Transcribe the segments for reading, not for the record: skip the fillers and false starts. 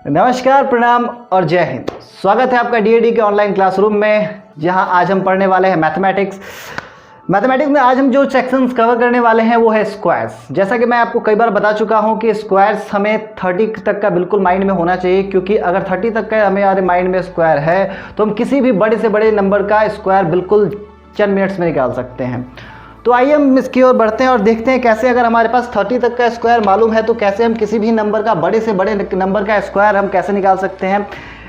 नमस्कार, प्रणाम और जय हिंद। स्वागत है आपका डीएडी के ऑनलाइन क्लासरूम में, जहां आज हम पढ़ने वाले हैं मैथमेटिक्स में आज हम जो सेक्शंस कवर करने वाले हैं वो है स्क्वायर्स। जैसा कि मैं आपको कई बार बता चुका हूं कि स्क्वायर्स हमें 30 तक का बिल्कुल माइंड में होना चाहिए, क्योंकि अगर 30 तक का हमारे माइंड में स्क्वायर है तो हम किसी भी बड़े से बड़े नंबर का स्क्वायर बिल्कुल चंद मिनट्स में निकाल सकते हैं। तो आइए हम इसकी ओर बढ़ते हैं और देखते हैं कैसे, अगर हमारे पास 30 तक का स्क्वायर मालूम है तो कैसे हम किसी भी नंबर का, बड़े से बड़े नंबर का स्क्वायर हम कैसे निकाल सकते हैं।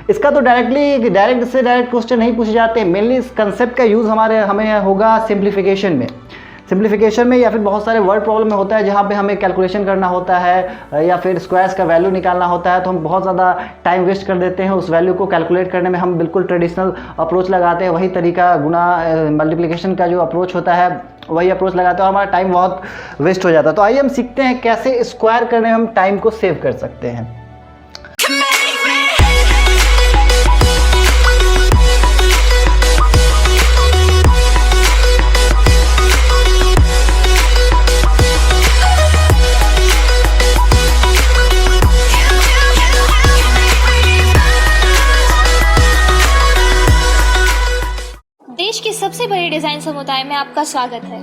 इसका तो डायरेक्ट क्वेश्चन नहीं पूछे जाते हैं। मेनली इस कंसेप्ट का यूज़ हमें होगा सिंप्लीफिकेशन में या फिर बहुत सारे वर्ड प्रॉब्लम में होता है, जहाँ पे हमें कैलकुलेशन करना होता है या फिर स्क्वायर्स का वैल्यू निकालना होता है, तो हम बहुत ज़्यादा टाइम वेस्ट कर देते हैं। उस वैल्यू को कैलकुलेट करने में हम बिल्कुल ट्रेडिशनल अप्रोच लगाते हैं, वही तरीका गुना मल्टीप्लिकेशन का जो अप्रोच होता है वही अप्रोच लगाते हैं, और हमारा टाइम बहुत वेस्ट हो जाता है। तो आइए हम सीखते हैं कैसे स्क्वायर करने में हम टाइम को सेव कर सकते हैं। देश के सबसे बड़े डिजाइन समुदाय में आपका स्वागत है।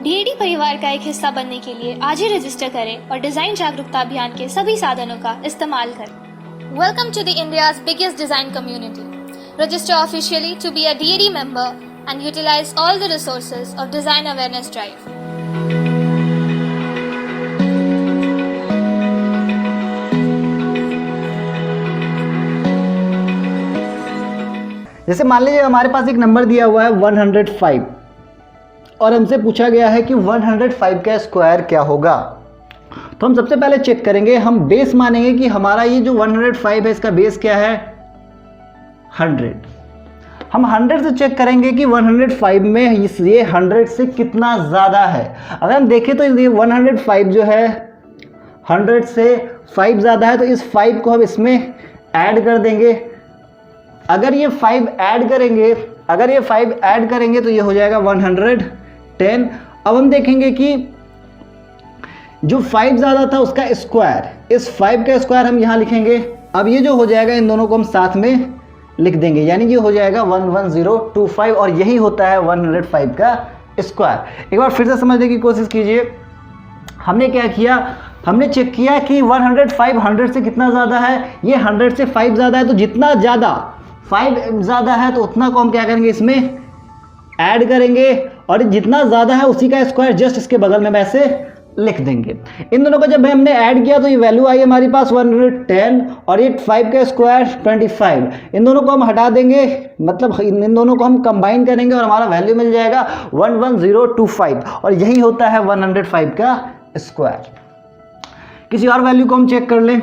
डीएडी परिवार का एक हिस्सा बनने के लिए आज ही रजिस्टर करें और डिजाइन जागरूकता अभियान के सभी साधनों का इस्तेमाल करें। Welcome to the India's biggest design community. Register officially to be a DAD member and utilise all the resources of design awareness drive. जैसे मान लीजिए हमारे पास एक नंबर दिया हुआ है 105 और हमसे पूछा गया है कि 105 का स्क्वायर क्या होगा। तो हम सबसे पहले चेक करेंगे, हम बेस मानेंगे कि हमारा ये जो 105 है इसका बेस क्या है 100। हम 100 से चेक करेंगे कि 105 में ये 100 से कितना ज़्यादा है। अगर हम देखें तो ये 105 जो है 100 से 5 ज़्यादा है, तो इस 5 को हम इसमें ऐड कर देंगे। अगर ये 5 ऐड करेंगे तो ये हो जाएगा 110। अब हम देखेंगे कि जो 5 ज़्यादा था उसका स्क्वायर, इस 5 का स्क्वायर हम यहाँ लिखेंगे। अब ये जो हो जाएगा इन दोनों को हम साथ में लिख देंगे, यानी ये हो जाएगा 11025, और यही होता है 105 का स्क्वायर। एक बार फिर से समझने की कोशिश कीजिए। हमने क्या किया, हमने चेक किया कि 105 100 से कितना ज़्यादा है, ये 100 से 5 ज़्यादा है, तो जितना ज़्यादा 5 ज़्यादा है तो उतना को हम क्या करेंगे, इसमें ऐड करेंगे, और जितना ज़्यादा है उसी का स्क्वायर जस्ट इसके बगल में वैसे लिख देंगे। इन दोनों को जब हमने ऐड किया तो ये वैल्यू आई हमारे पास 110, और ये 5 का स्क्वायर 25। इन दोनों को हम हटा देंगे, मतलब इन दोनों को हम कंबाइन करेंगे और हमारा वैल्यू मिल जाएगा 11025, और यही होता है 105 का स्क्वायर। किसी और वैल्यू को हम चेक कर लें।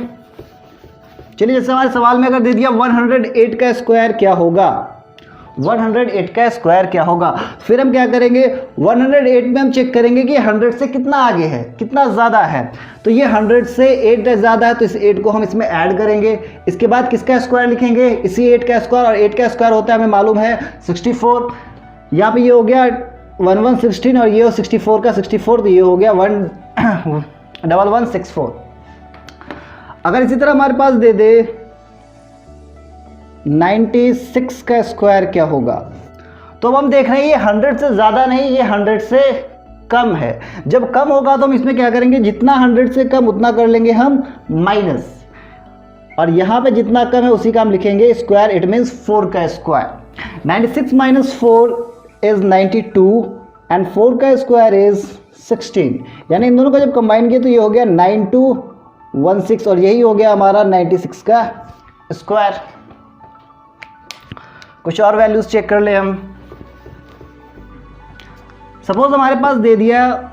चलिए, जैसे हमारे सवाल में अगर दे दिया 108 का स्क्वायर क्या होगा, 108 का स्क्वायर क्या होगा, फिर हम क्या करेंगे, 108 में हम चेक करेंगे कि 100 से कितना आगे है, कितना ज़्यादा है। तो ये 100 से 8 ज़्यादा है, तो इस 8 को हम इसमें ऐड करेंगे। इसके बाद किसका स्क्वायर लिखेंगे, इसी 8 का स्क्वायर, और 8 का स्क्वायर होता है हमें मालूम है 64। यहाँ पे ये हो गया 1116, और ये हो 64 का 64, तो ये हो गया 1164। अगर इसी तरह हमारे पास दे दे 96 का स्क्वायर क्या होगा, तो अब हम देख रहे हैं ये 100 से ज़्यादा नहीं, ये 100 से कम है। जब कम होगा तो हम इसमें क्या करेंगे, जितना 100 से कम उतना कर लेंगे हम माइनस, और यहाँ पे जितना कम है उसी का हम लिखेंगे स्क्वायर। इट मीन्स 4 का स्क्वायर। 96 - 4 इज़ 92, एंड 4 का स्क्वायर इज़ 16। यानी इन दोनों को जब कंबाइन किया तो ये हो गया 9216, और यही हो गया हमारा 96 का स्क्वायर। कुछ और वैल्यूज चेक कर ले हम। सपोज हमारे पास दे दिया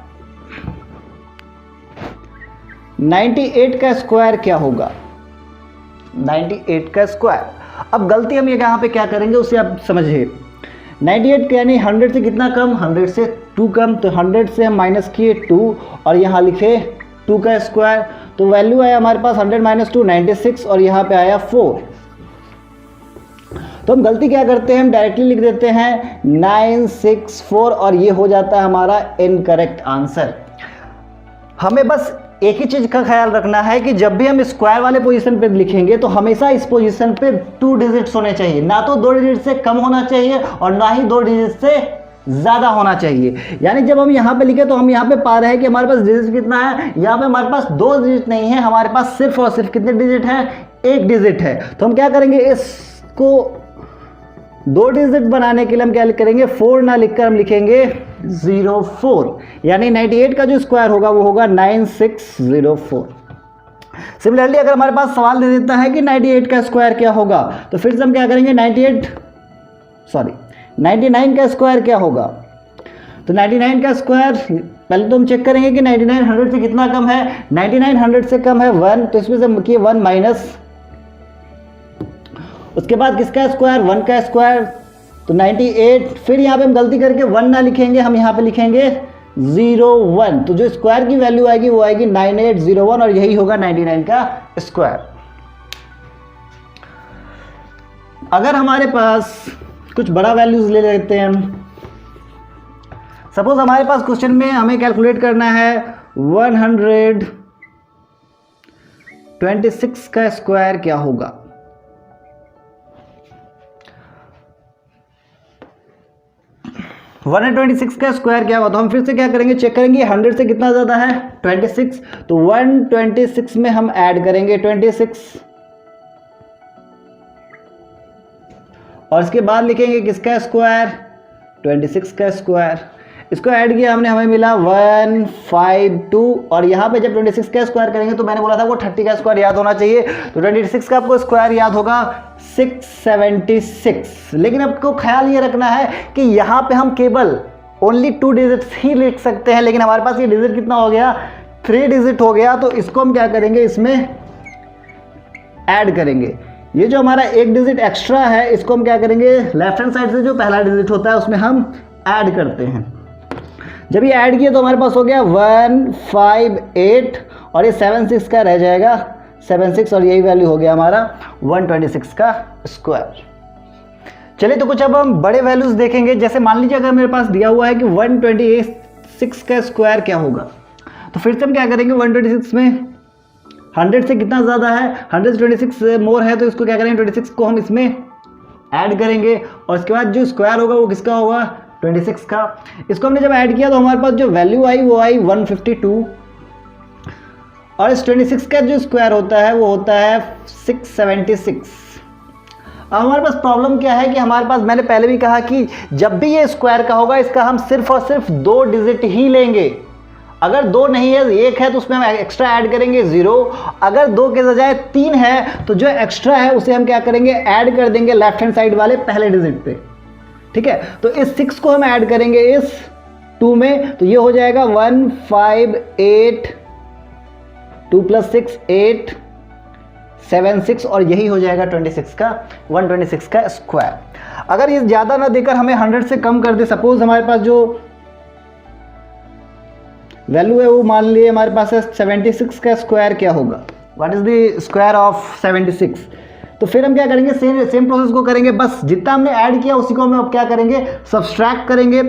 98 का स्क्वायर क्या होगा, 98 का स्क्वायर। अब गलती हम ये यहाँ पे क्या करेंगे उसे आप समझिए। 98 यानी 100 से कितना कम, 100 से 2 कम, तो 100 से हम माइनस किए 2, और यहाँ लिखे 2 का स्क्वायर, तो वैल्यू आया हमारे पास 100 - 2 96, और यहाँ पे आया 4। तो हम गलती क्या करते हैं, हम डायरेक्टली लिख देते हैं 964, और ये हो जाता है हमारा इनकरेक्ट आंसर। हमें बस एक ही चीज़ का ख्याल रखना है कि जब भी हम स्क्वायर वाले पोजीशन पे लिखेंगे तो हमेशा इस पोजीशन पे 2 डिजिट्स होने चाहिए, ना तो 2 डिजिट से कम होना चाहिए और ना ही 2 डिजिट से ज़्यादा होना चाहिए। यानी जब हम यहाँ पे लिखे तो हम यहाँ पे पा रहे हैं कि हमारे पास डिजिट कितना है, यहाँ पे हमारे पास 2 डिजिट नहीं है, हमारे पास सिर्फ और सिर्फ कितने डिजिट है, 1 डिजिट है। तो हम क्या करेंगे, इसको 2 डिजिट बनाने के लिए हम क्या करेंगे, 4 ना लिखकर हम लिखेंगे 04, यानी 98 का जो स्क्वायर होगा वो होगा 9604। सिमिलरली अगर हमारे पास सवाल दे देता है कि 98 का स्क्वायर क्या होगा, तो फिर से हम क्या करेंगे, 99 का स्क्वायर क्या होगा। तो 99 का स्क्वायर पहले तो हम चेक करेंगे कि 99 100 से कितना कम है, 99 100 से कम है 1, तो इसमें से किए 1 माइनस, उसके बाद किसका स्क्वायर, 1 का स्क्वायर, तो 98। फिर यहाँ पे हम गलती करके 1 ना लिखेंगे, हम यहाँ पे लिखेंगे 01, तो जो स्क्वायर की वैल्यू आएगी वो आएगी 9801 और यही होगा 99 का स्क्वायर। अगर हमारे पास कुछ बड़ा वैल्यूज ले लेते हैं हम, सपोज हमारे पास क्वेश्चन में हमें कैलकुलेट करना है 126 का स्क्वायर क्या होगा। 126 का स्क्वायर क्या होगा, तो हम फिर से क्या करेंगे, चेक करेंगे 100 से कितना ज़्यादा है, 26, तो 126 में हम ऐड करेंगे 26 और इसके बाद लिखेंगे किसका स्क्वायर, 26 का स्क्वायर। इसको ऐड किया हमने, हमें मिला 152 और यहाँ पे जब 26 का स्क्वायर करेंगे तो मैंने बोला था वो 30 का स्क्वायर याद होना चाहिए, तो 26 का आपको स्क्वायर याद होगा 676। लेकिन आपको ख्याल ये रखना है कि यहाँ पे हम केवल ओनली 2 डिजिट्स ही लिख सकते हैं, लेकिन हमारे पास ये डिजिट कितना हो गया, 3 डिजिट हो गया। तो इसको हम क्या करेंगे, इसमें ऐड करेंगे। ये जो हमारा 1 डिजिट एक्स्ट्रा है इसको हम क्या करेंगे, लेफ्ट हैंड साइड से जो पहला डिजिट होता है उसमें हम ऐड करते हैं। जब ये ऐड किया तो हमारे पास हो गया 158 और ये 76 का रह जाएगा 76 और यही वैल्यू हो गया हमारा 126 का स्क्वायर। चलिए तो कुछ अब हम बड़े वैल्यूज देखेंगे। जैसे मान लीजिए अगर मेरे पास दिया हुआ है कि 126 का स्क्वायर क्या होगा, तो फिर से हम क्या करेंगे, 126 में 100 से कितना ज़्यादा है, 100 से 26 मोर है, तो इसको क्या करेंगे, 26 को हम इसमें ऐड करेंगे और इसके बाद जो स्क्वायर होगा वो किसका होगा, 26 का। इसको हमने जब ऐड किया तो हमारे पास जो वैल्यू आई वो आई 152 और इस 26 का जो स्क्वायर होता है वो होता है 676। अब हमारे पास प्रॉब्लम क्या है कि हमारे पास, मैंने पहले भी कहा कि जब भी ये स्क्वायर का होगा इसका हम सिर्फ और सिर्फ 2 डिजिट ही लेंगे। अगर 2 नहीं है, 1 है, तो उसमें हम एक्स्ट्रा ऐड करेंगे 0। अगर 2 के बजाय 3 है तो जो एक्स्ट्रा है उसे हम क्या करेंगे, ऐड कर देंगे लेफ्ट हैंड साइड वाले पहले डिजिट पे। ठीक है, तो इस 6 को हम ऐड करेंगे इस 2 में, तो ये हो जाएगा 158, 2 + 6 8 76 और यही हो जाएगा 126 का स्क्वायर। अगर ये ज़्यादा ना देकर हमें 100 से कम कर दे, सपोज हमारे पास जो वैल्यू है वो मान लिए हमारे पास है 76 का स्क्वायर क्या होगा, what is the square of 76। तो फिर हम क्या करेंगे, सेम प्रोसेस को करेंगे, बस जितना हमने ऐड किया उसी को हम अब क्या करेंगे, सब्सट्रैक्ट करेंगे।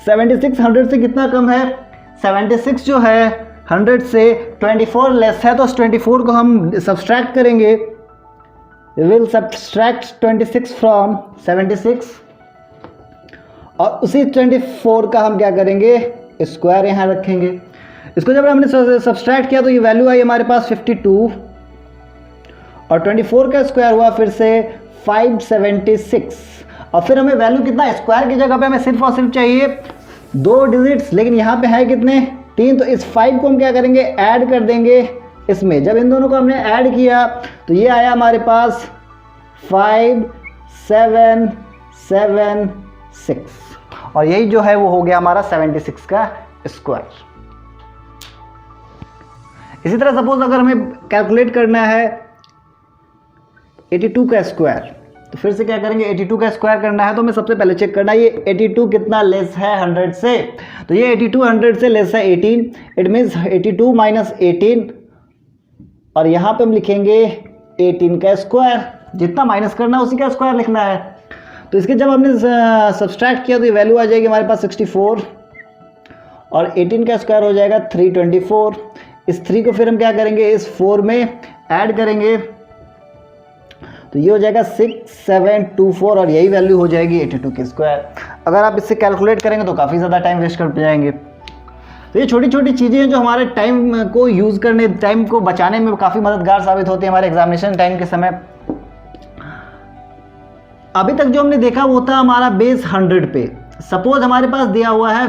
76 100 से कितना कम है, 76 जो है 100 से 24 लेस है, तो 24 को हम सब्सट्रैक्ट करेंगे। We will subtract 26 from 76 और उसी 24 का हम क्या करेंगे, स्क्वायर यहाँ रखेंगे। इसको जब हमने सब्सट्रैक्ट किया तो ये वैल्यू आई हमारे पास 52 और 24 का स्क्वायर हुआ फिर से 576 और फिर हमें वैल्यू कितना, स्क्वायर की जगह पे हमें सिर्फ और सिर्फ चाहिए 2 डिजिट्स, लेकिन यहाँ पे है कितने, 3। तो इस 5 को हम क्या करेंगे, ऐड कर देंगे इसमें। जब इन दोनों को हमने ऐड किया तो ये आया हमारे पास 5776 और यही जो है वो हो गया हमारा 76 का स्क्वायर। इसी तरह सपोज अगर हमें कैलकुलेट करना है 82 का स्क्वायर, तो फिर से क्या करेंगे, 82 का स्क्वायर करना है तो हमें सबसे पहले चेक करना है ये 82 कितना लेस है 100 से। तो ये 82 100 से लेस है 18, इट मीन्स 82 माइनस 18 और यहाँ पे हम लिखेंगे 18 का स्क्वायर। जितना माइनस करना है उसी का स्क्वायर लिखना है। तो इसके जब हमने सब्सट्रैक्ट किया तो ये वैल्यू आ जाएगी हमारे पास 64 और 18 का स्क्वायर हो जाएगा 324। इस 3 को फिर हम क्या करेंगे, इस 4 में ऐड करेंगे, तो ये हो जाएगा 6724 और यही वैल्यू हो जाएगी 82 के स्क्वायर। अगर आप इससे कैलकुलेट करेंगे तो काफ़ी ज़्यादा टाइम वेस्ट कर जाएंगे। तो ये छोटी छोटी चीज़ें हैं जो हमारे टाइम को यूज़ करने, टाइम को बचाने में काफ़ी मददगार साबित होती है हमारे एग्जामिनेशन टाइम के समय। अभी तक जो हमने देखा वो था हमारा बेस 100 पे। सपोज हमारे पास दिया हुआ है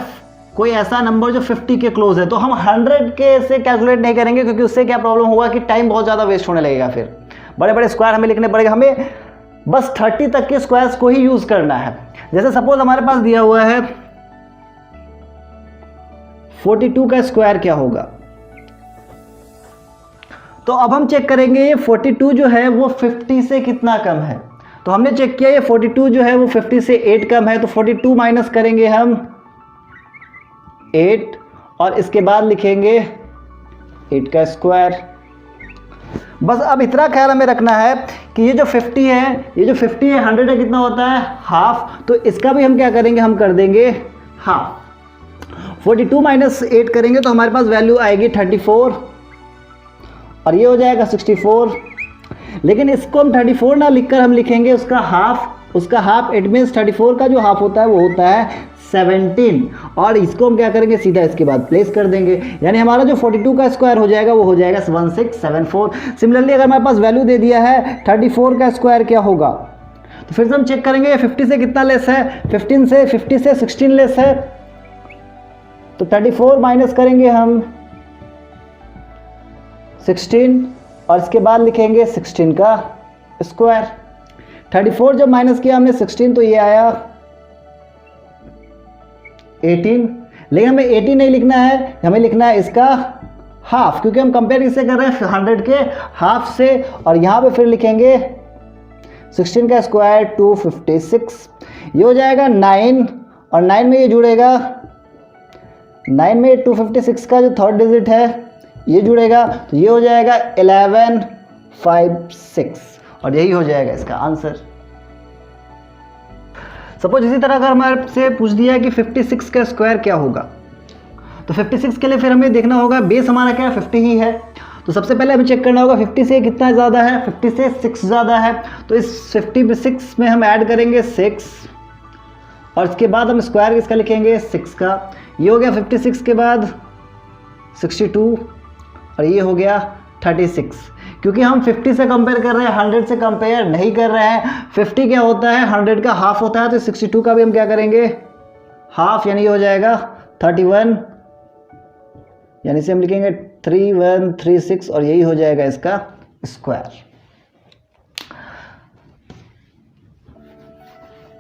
कोई ऐसा नंबर जो 50 के क्लोज है, तो हम 100 के से कैलकुलेट नहीं करेंगे, क्योंकि उससे क्या प्रॉब्लम होगा कि टाइम बहुत ज़्यादा वेस्ट होने लगेगा, फिर बड़े बड़े स्क्वायर हमें लिखने पड़ेगा। हमें बस 30 तक के स्क्वायर्स को ही यूज़ करना है। जैसे सपोज हमारे पास दिया हुआ है 42 का स्क्वायर क्या होगा, तो अब हम चेक करेंगे ये 42 जो है वो 50 से कितना कम है। तो हमने चेक किया ये 42 जो है वो 50 से 8 कम है, तो 42 माइनस करेंगे हम 8 और इसके बाद लिखेंगे 8 का स्क्वायर। बस अब इतना ख्याल हमें रखना है कि ये जो 50 है, ये जो 50 है 100 है कितना होता है, हाफ, तो इसका भी हम क्या करेंगे, हम कर देंगे हाफ। 42 माइनस 8 करेंगे तो हमारे पास वैल्यू आएगी 34 और ये हो जाएगा 64। लेकिन इसको हम 34 ना लिखकर हम लिखेंगे उसका हाफ। उसका हाफ इट मीन्स 34 का जो हाफ होता है वो होता है 17 और इसको हम क्या करेंगे, सीधा इसके बाद प्लेस कर देंगे, यानी हमारा जो 42 का स्क्वायर हो जाएगा वो हो जाएगा 1674। सिमिलरली अगर हमारे पास वैल्यू दे दिया है 34 का स्क्वायर क्या होगा, तो फिर से हम चेक करेंगे 50 से कितना लेस है, 50 से 16 लेस है, तो 34 माइनस करेंगे हम 16 और इसके बाद लिखेंगे 16 का स्क्वायर। 34 जब माइनस किया हमने 16 तो ये आया 18, लेकिन हमें 18 नहीं लिखना है, हमें लिखना है इसका हाफ, क्योंकि हम कंपेयर इससे कर रहे हैं 100 के हाफ से। और यहाँ पे फिर लिखेंगे 16 का स्क्वायर 256, ये हो जाएगा 9 और 9 में ये जुड़ेगा, 9 में 256 का जो थर्ड डिजिट है ये जुड़ेगा, तो ये हो जाएगा 1156 और यही हो जाएगा इसका आंसर। सपोज इसी तरह अगर हमारे से पूछ दिया कि 56 का स्क्वायर क्या होगा, तो 56 के लिए फिर हमें देखना होगा बेस हमारा क्या है, 50 ही है। तो सबसे पहले हमें चेक करना होगा 50 से कितना ज़्यादा है, 50 से 6 ज़्यादा है, तो इस 56 में हम ऐड करेंगे 6 और इसके बाद हम स्क्वायर इसका लिखेंगे 6 का। ये हो गया 56 के बाद 62 और ये हो गया 36। क्योंकि हम 50 से कंपेयर कर रहे हैं, 100 से कंपेयर नहीं कर रहे हैं। 50 क्या होता है, 100 का हाफ होता है, तो 62 का भी हम क्या करेंगे हाफ, यानी ये हो जाएगा 31, यानी से हम लिखेंगे 3136 और यही हो जाएगा इसका स्क्वायर।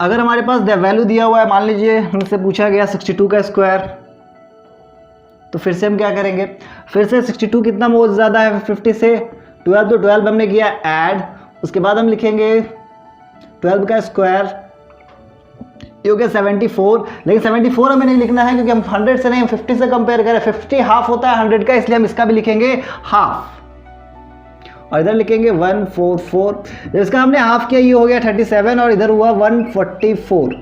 अगर हमारे पास वैल्यू दिया हुआ है, मान लीजिए हमसे पूछा गया 62 का स्क्वायर, तो फिर से हम क्या करेंगे, फिर से 62 कितना बहुत ज़्यादा है 50 से, 12 तो 12 हमने किया ऐड, उसके बाद हम लिखेंगे 12 का स्क्वायर, ये हो गया 74। लेकिन 74 हमें नहीं लिखना है क्योंकि हम 100 से नहीं, हम 50 से कंपेयर करें। 50 हाफ होता है 100 का, इसलिए हम इसका भी लिखेंगे हाफ और इधर लिखेंगे 144। जब इसका हमने हाफ किया ये हो गया 37 और इधर हुआ 144।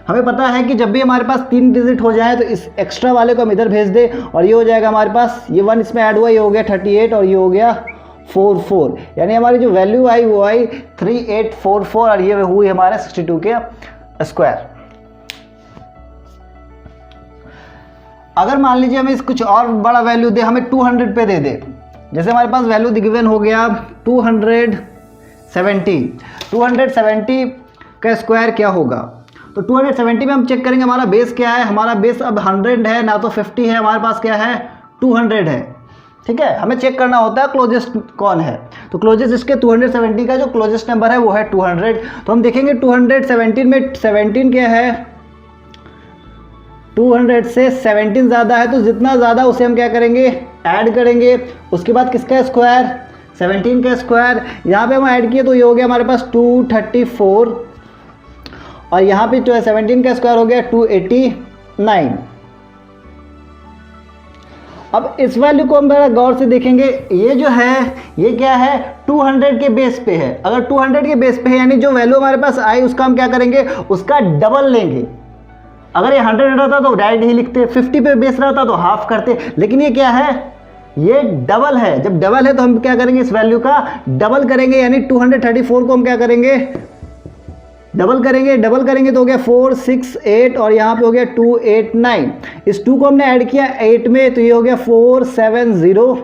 हमें पता है कि जब भी हमारे पास 3 डिजिट हो जाए तो इस एक्स्ट्रा वाले को हम इधर भेज दें और ये हो जाएगा हमारे पास, ये 1 इसमें ऐड हुआ, ये हो गया 38 और ये हो गया 44, यानी हमारी जो वैल्यू आई वो आई 3844 और ये हुई हमारा 62 के स्क्वायर। अगर मान लीजिए हमें कुछ और बड़ा वैल्यू दे, हमें 200 पे दे दे, जैसे हमारे पास वैल्यू गिवन हो गया 270 का स्क्वायर क्या होगा, तो 270 में हम चेक करेंगे हमारा बेस क्या है। हमारा बेस अब 100 है ना, तो 50 है, हमारे पास क्या है 200 है, ठीक है। हमें चेक करना होता है क्लोजेस्ट कौन है, तो क्लोजेस्ट इसके 270 का जो क्लोजेस्ट नंबर है वो है 200। तो हम देखेंगे 217 में 17 क्या है, 200 से 17 ज़्यादा है, तो जितना ज़्यादा उसे हम क्या करेंगे ऐड करेंगे। उसके बाद किसका स्क्वायर, 17 का स्क्वायर, यहाँ पे हम ऐड किए तो ये हो गया हमारे पास 234 और यहाँ पे जो है 17 का स्क्वायर हो गया 289। अब इस वैल्यू को हम बड़ा गौर से देखेंगे, ये जो है ये क्या है 200 के बेस पे है। अगर 200 के बेस पे है यानी जो वैल्यू हमारे पास आई उसका हम क्या करेंगे, उसका डबल लेंगे। अगर ये 100 रहता तो डायरेक्ट ही लिखते, 50 पे बेस रहता तो हाफ करते, लेकिन ये क्या है ये डबल है, जब डबल है तो हम क्या करेंगे, इस वैल्यू का डबल करेंगे, यानी 234 को हम क्या करेंगे, डबल करेंगे। डबल करेंगे तो हो गया 4 6 8 और यहाँ पे हो गया 2 8 9। इस 2 को हमने ऐड किया 8 में तो ये हो गया 4 7 0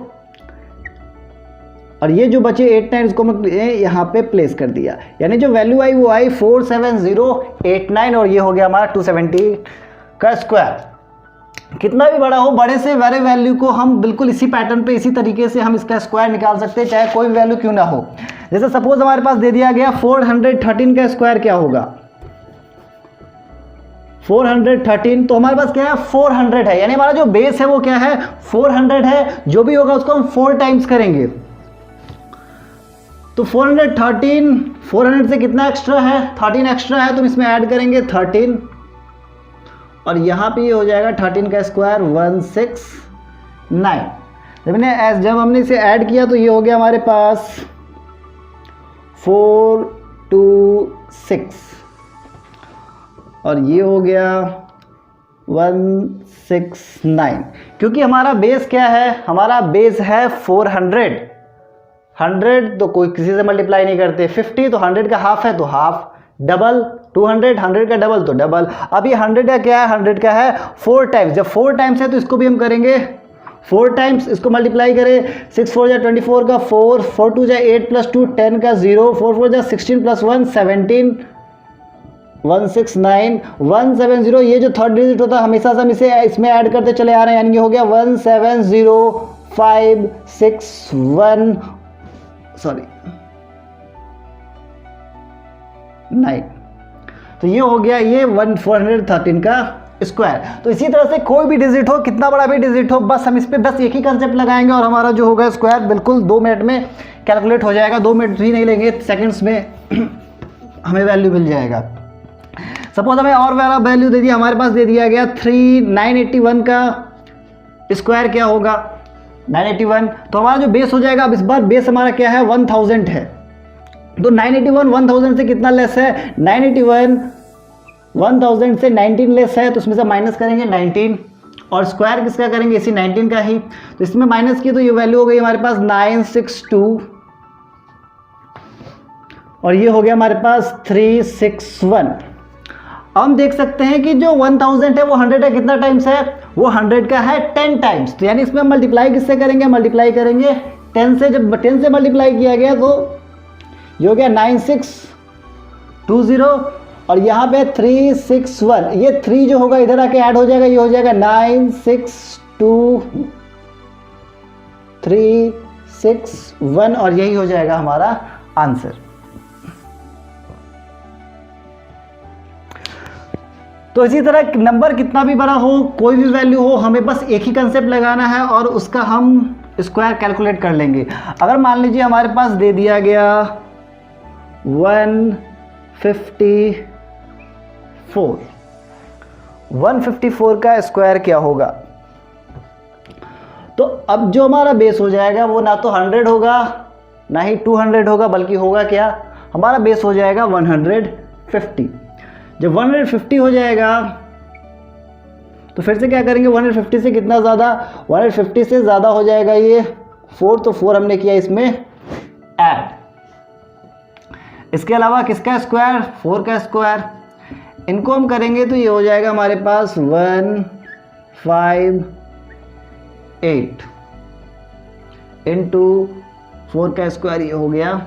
और ये जो बचे 8 9 इसको मैं यहाँ पे प्लेस कर दिया, यानी जो वैल्यू आई वो आई 4 7 0 8 9 और ये हो गया हमारा 270 का स्क्वायर। कितना भी बड़ा हो, बड़े से बड़े वैल्यू को हम बिल्कुल इसी पैटर्न पे इसी तरीके से हम इसका स्क्वायर निकाल सकते हैं, चाहे कोई वैल्यू क्यों ना हो। जैसे सपोज हमारे पास दे दिया गया 413 का स्क्वायर क्या होगा, 413 तो हमारे पास क्या है 400 है, यानी हमारा जो बेस है वो क्या है 400 है। जो भी होगा उसको हम 4 टाइम्स करेंगे तो 413, 400 से कितना एक्स्ट्रा है 13 एक्स्ट्रा है तो हम इसमें ऐड करेंगे 13 और यहाँ पे ये हो जाएगा 13 का स्क्वायर 169। जब हमने इसे ऐड किया तो ये हो गया हमारे पास 426 और ये हो गया 169। क्योंकि हमारा बेस क्या है, हमारा बेस है 400, 100 तो कोई किसी से मल्टीप्लाई नहीं करते, 50 तो 100 का हाफ है तो हाफ, डबल 200, 100 का डबल तो डबल। अब ये 100 का क्या है, 100 का है 4 टाइम्स, जब 4 टाइम्स है तो इसको भी हम करेंगे 4 टाइम्स, इसको मल्टीप्लाई करें 6 4 जा 24 का 4, 4 2 जा 8 प्लस 2 10 का 0, 4 4 जा 16 प्लस 1 17, 169 170। ये जो थर्ड डिजिट होता है हमेशा से हम इसे इसमें ऐड करते चले आ रहे हैं, यानी ये हो गया 170,561 सॉरी 9। तो ये हो गया ये 413 का स्क्वायर। तो इसी तरह से कोई भी डिजिट हो, कितना बड़ा भी डिजिट हो, बस हम इस पे बस एक ही कंसेप्ट लगाएंगे और हमारा जो होगा स्क्वायर बिल्कुल 2 मिनट में कैलकुलेट हो जाएगा। 2 मिनट भी नहीं लेंगे, सेकंड्स में हमें वैल्यू मिल जाएगा। सपोज हमें और वाला वैल्यू दे दिया, हमारे पास दे दिया गया 981 का स्क्वायर क्या होगा 981, तो हमारा जो बेस हो जाएगा, अब इस बार बेस हमारा क्या है 1000 है, तो 981 1000 से कितना लेस है, 981 1000 से 19 लेस है, तो उसमें से माइनस करेंगे 19 और स्क्वायर किसका करेंगे इसी 19 का ही, तो इसमें माइनस की तो ये वैल्यू हो गई हमारे पास 962 और ये हो गया हमारे पास 361। अब हम देख सकते हैं कि जो 1000 है वो 100 है, कितना टाइम्स है वो 100 का है 10 टाइम्स, तो यानी इसमें हम मल्टीप्लाई किससे करेंगे, मल्टीप्लाई करेंगे 10 से। जब 10 से मल्टीप्लाई किया गया तो ये हो गया 9620 और यहाँ पे 361, ये 3 जो होगा इधर आके ऐड हो जाएगा, ये हो जाएगा 962,361 और यही हो जाएगा हमारा आंसर। तो इसी तरह नंबर कितना भी बड़ा हो, कोई भी वैल्यू हो, हमें बस एक ही कंसेप्ट लगाना है और उसका हम स्क्वायर कैलकुलेट कर लेंगे। अगर मान लीजिए हमारे पास दे दिया गया 154 का स्क्वायर क्या होगा, तो अब जो हमारा बेस हो जाएगा वो ना तो 100 होगा ना ही 200 होगा, बल्कि होगा क्या, हमारा बेस हो जाएगा 150। जब 150 हो जाएगा तो फिर से क्या करेंगे, 150 से कितना ज़्यादा, 150 से ज़्यादा हो जाएगा ये 4, तो 4 हमने किया इसमें ऐड। इसके अलावा किसका स्क्वायर, 4 का स्क्वायर, इनको हम करेंगे तो ये हो जाएगा हमारे पास 158 इंटू 4 का स्क्वायर, ये हो गया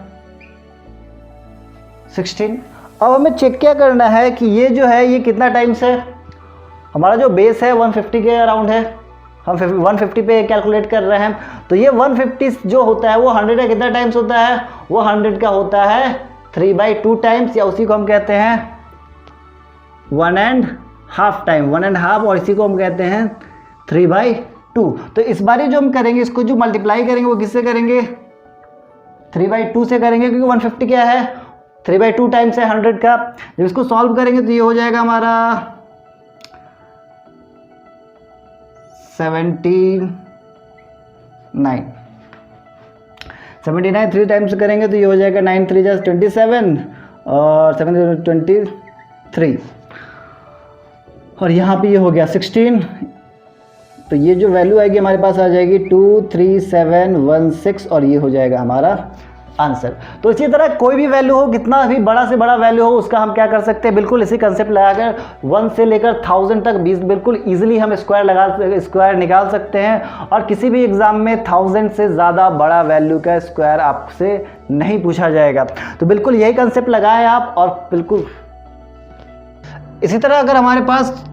16। अब हमें चेक क्या करना है कि ये जो है ये कितना टाइम्स है, हमारा जो बेस है 150 के अराउंड है, हम 150 पे कैलकुलेट कर रहे हैं, तो ये 150 जो होता है वो 100 का कितना टाइम्स होता है, वो 100 का होता है 3/2 टाइम्स, या उसी को हम कहते हैं 1.5 टाइम, 1.5, और इसी को हम कहते हैं 3/2। तो इस बारी जो हम करेंगे, इसको जो मल्टीप्लाई करेंगे वो किससे करेंगे, 3/2 से करेंगे, क्योंकि 150 क्या है 3/2 टाइम्स है 100 का। जब इसको सॉल्व करेंगे तो ये हो जाएगा हमारा 79, 3 टाइम्स करेंगे तो ये हो जाएगा 9 3 जा 27 और 7 23 और यहाँ पे ये हो गया 16, तो ये जो वैल्यू आएगी हमारे पास आ जाएगी 23716 और ये हो जाएगा हमारा आंसर। तो इसी तरह कोई भी वैल्यू हो, कितना भी बड़ा से बड़ा वैल्यू हो, उसका हम क्या कर सकते हैं, बिल्कुल इसी कंसेप्ट लगाकर 1 से लेकर 1000 तक बिल्कुल इजीली हम स्क्वायर निकाल सकते हैं। और किसी भी एग्जाम में 1000 से ज़्यादा बड़ा वैल्यू का स्क्वायर आपसे नहीं पूछा जाएगा। तो बिल्कुल यही कंसेप्ट लगाएं आप। और बिल्कुल इसी तरह अगर हमारे पास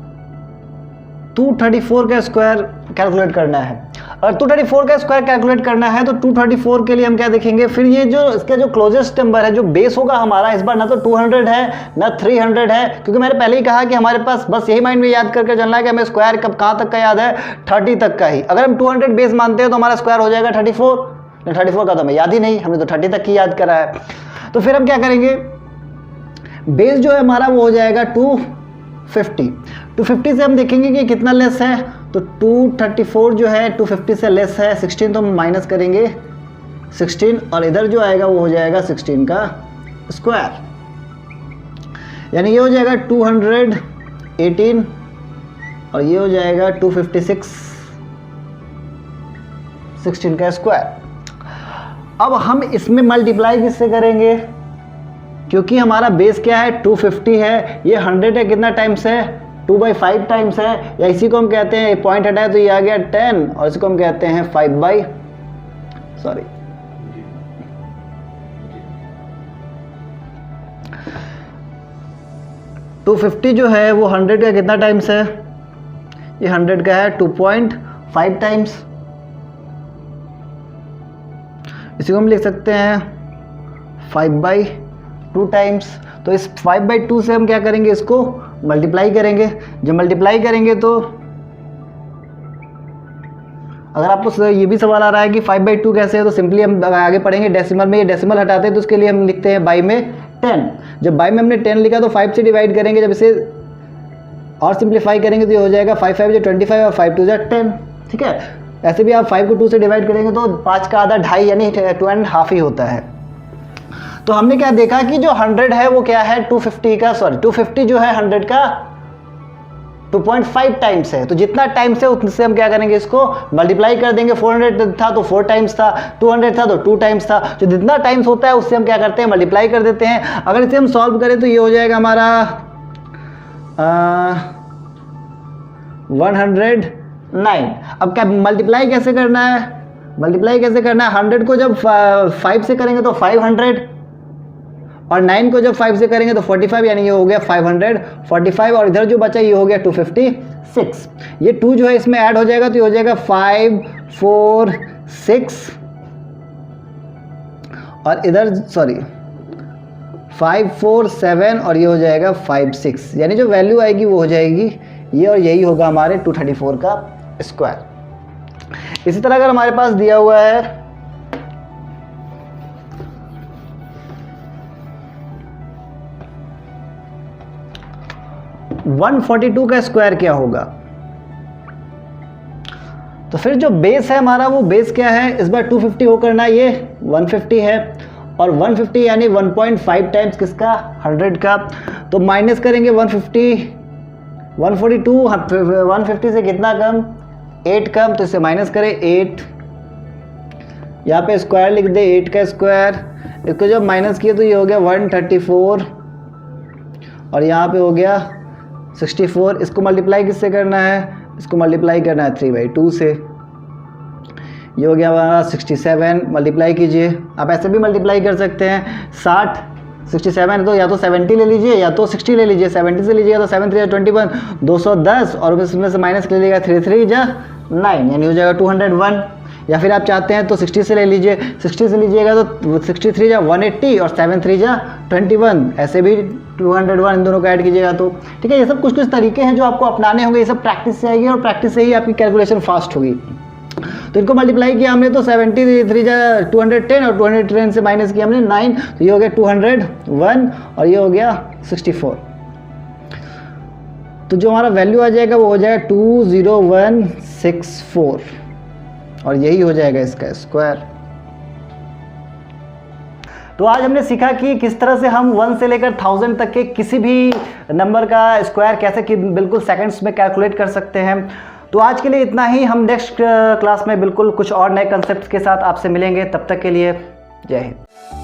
234 का स्क्वायर कैलकुलेट करना है, और 234 का स्क्वायर कैलकुलेट करना है तो 234 के लिए हम क्या देखेंगे, फिर ये जो इसका जो क्लोजेस्ट नंबर है, जो बेस होगा हमारा इस बार ना तो 200 है ना 300 है, क्योंकि मैंने पहले ही कहा कि हमारे पास बस यही माइंड में याद करके चलना है कि हमें स्क्वायर कब कहाँ तक का याद है, 30 तक का ही। अगर हम 200 बेस मानते हैं तो हमारा स्क्वायर हो जाएगा 34 का तो हमें याद ही नहीं, हमने तो 30 तक की याद करा है। तो फिर हम क्या करेंगे, बेस जो है हमारा वो हो जाएगा 250 से हम देखेंगे कि कितना लेस है, तो 234 जो है 250 से लेस है, 16 तो हम माइनस करेंगे 16, और इधर जो आएगा वो हो जाएगा 16 का स्क्वायर, यानी ये हो जाएगा 218 और ये हो जाएगा 256 16 का स्क्वायर। अब हम इसमें मल्टीप्लाई किससे करेंगे, क्योंकि हमारा बेस क्या है 250 है, ये 100 है, कितना टाइम्स है 2/5 टाइम्स है, या इसी को हम कहते हैं पॉइंट हटाए तो ये आ गया 10, और इसको हम कहते हैं 250 जो है वो 100 का कितना टाइम्स है, ये 100 का है 2.5 टाइम्स। इसी को हम लिख सकते हैं 5/2 टाइम्स। तो इस 5/2 से हम क्या करेंगे, इसको मल्टीप्लाई करेंगे। जब मल्टीप्लाई करेंगे तो अगर आपको ये भी सवाल आ रहा है कि 5/2 कैसे है, तो सिंपली हम आगे पढ़ेंगे डेसिमल में। ये डेसिमल हटाते हैं तो उसके लिए हम लिखते हैं बाई में 10। जब बाई में हमने 10 लिखा तो 5 से डिवाइड करेंगे, जब इसे और सिंप्लीफाई करेंगे तो ये हो जाएगा 5×5 = 25 और 5×2 = 10। ठीक है, ऐसे भी आप 5 को 2 से डिवाइड करेंगे तो 5 का आधा 2.5 यानी 2.5 ही होता है। तो हमने क्या देखा कि जो 100 है वो क्या है 250 जो है 100 का 2.5 टाइम्स है। तो जितना टाइम्स है उससे हम क्या करेंगे, इसको मल्टीप्लाई कर देंगे। 400 था तो 4 टाइम्स था, 200 था तो 2 टाइम्स था। जो जितना टाइम्स होता है उससे हम क्या करते हैं, मल्टीप्लाई कर देते हैं। अगर इसे हम सॉल्व करें तो ये हो जाएगा हमारा 109। अब क्या मल्टीप्लाई कैसे करना है, 100 को जब 5 से करेंगे तो 500, और 9 को जब 5 से करेंगे तो 45, यानी ये हो गया 545, और इधर जो बचा ये हो गया 256। ये 2 जो है इसमें ऐड हो जाएगा तो ये हो जाएगा 5 4 6, और इधर 5 4 7, और ये हो जाएगा 5 6, यानी जो वैल्यू आएगी वो हो जाएगी ये, और यही होगा हमारे 234 का स्क्वायर। इसी तरह अगर हमारे पास दिया हुआ है 142 का स्क्वायर क्या होगा, तो फिर जो बेस है हमारा वो बेस क्या है, इस बार 250 हो करना, ये 150 है, और 150 यानी 1.5 टाइम्स किसका, 100 का। तो माइनस करेंगे 142 150 से कितना कम, 8 कम, तो इसे माइनस करें 8, यहाँ पे स्क्वायर लिख दे 8 का स्क्वायर। इसको जब माइनस किया तो ये हो गया 134, और यहाँ पे हो गया 64। इसको मल्टीप्लाई किससे करना है, इसको मल्टीप्लाई करना है 3/2 से, ये हो गया हमारा 67। मल्टीप्लाई कीजिए, आप ऐसे भी मल्टीप्लाई कर सकते हैं। 67 तो या तो 70 ले लीजिए या तो 60 ले लीजिए। 70 से लीजिएगा तो 7 3 21 210, और इसमें से माइनस कर लीजिएगा 3 3 9, यानी हो जाएगा 201। या फिर आप चाहते हैं तो 60 से ले लीजिए, 60 से लीजिएगा तो 63 180 और 7 3 21, ऐसे भी 201 इन दोनों को ऐड कीजिएगा तो ठीक है। ये सब कुछ तरीके हैं जो आपको अपनाने होंगे, ये सब प्रैक्टिस से आएगी, और प्रैक्टिस से ही आपकी कैलकुलेशन फास्ट होगी। तो इनको मल्टीप्लाई किया हमने तो 73 210, और 210 से माइनस किया हमने 9, तो ये हो गया 201, और ये हो गया 64। तो जो हमारा वैल्यू आ जाएगा वो हो जाएगा 20164, और यही हो जाएगा इसका स्क्वायर। तो आज हमने सीखा कि किस तरह से हम 1 से लेकर 1000 तक के किसी भी नंबर का स्क्वायर कैसे कि बिल्कुल सेकंड्स में कैलकुलेट कर सकते हैं। तो आज के लिए इतना ही। हम नेक्स्ट क्लास में बिल्कुल कुछ और नए कंसेप्ट के साथ आपसे मिलेंगे। तब तक के लिए जय हिंद।